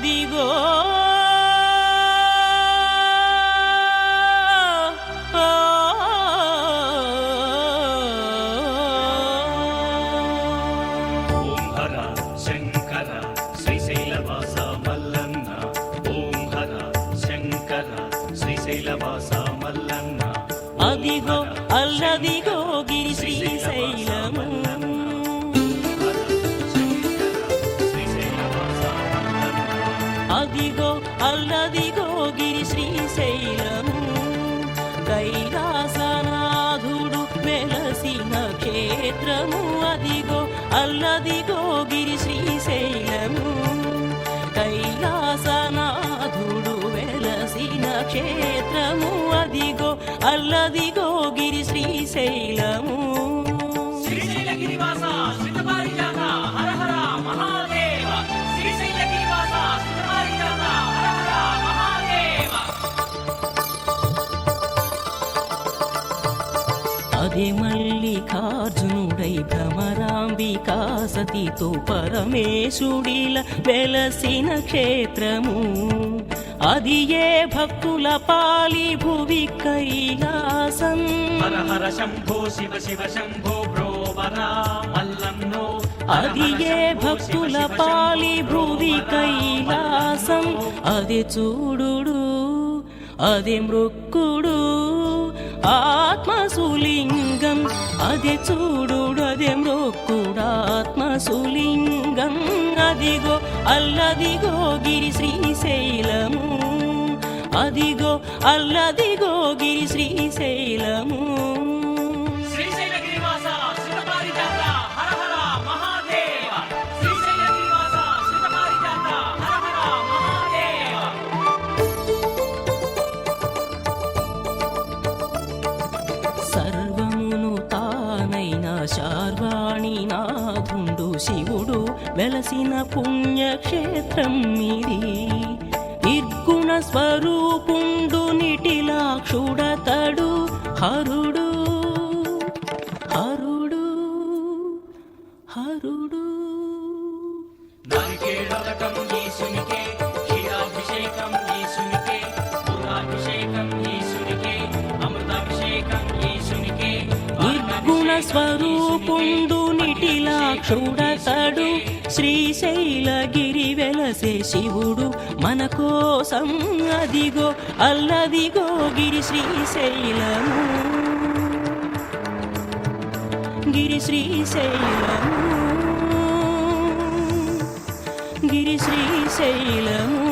అదిగో ఓం హర శంకర శ్రీశైలవాస మల్లన్న ఓం హర శంకర శ్రీశైలవాస మల్లన్న అదిగో అల్లదిగో గిరి శ్రీశైలము అదిగో అల్లదిగో గిరి శ్రీశైలము కైలాసనాథుడు వెలసిన క్షేత్రము అదిగో అల్లదిగో గిరి శ్రీశైలము కైలాసనాథుడు వెలసిన క్షేత్రము అదిగో అల్లదిగో గిరి శ్రీశైలము శ్రీశైలగిరివాస శ్రీతపారిజాత హర హర మహాదేవ శ్రీశైలగిరివాస శ్రీతపారిజాత హర హర మహాదేవ అదే మల్లికార్జునుడై భ్రమరాంబికా సతితో పరమేశుడిల వెలసిన క్షేత్రము అది ఏ భక్తుల పాలి భువి కైలాసం హర హర శంభో శివ శివ శంభో బ్రోవర మల్లన్నో అది ఏ భక్తుల పాలి భువి కైలాసం అది చూడుడు అది మృక్కుడు ఆత్మసులింగం అది చూడుడు అది మృక్కుడు ఆత్మసులింగం అదిగో అల్లదిగో గిరి శ్రీశైలము అదిగో అల్లదిగో గిరి శ్రీశైలము శ్రీశైలగిరివాస శ్రీతపారిజాత హర హర మహాదేవ శ్రీశైలగిరివాస శ్రీతపారిజాత హర హర మహాదేవ సర్వమును తానైన శార్వాణి నాథుండు శివుడు వెలసిన పుణ్యక్షేత్రం ఇది నిర్గుణ స్వరూపుండు నిటిలాక్షుడతడు హరుడు హరుడు హరుడు నారికేళకం ఈశునికే క్షీరాభిషేకం ఈశునికే పూర్ణాభిషేకం ఈశునికే అమృతాభిషేకం ఈశునికే నిర్గుణ స్వరూపుండు నిటిలాక్షుడతడు శ్రీశైలగిరి వెలసే శివుడు మన కోసం అదిగో అల్లదిగో గిరి శ్రీశైలము గిరి శ్రీశైలము గిరి శ్రీశైలము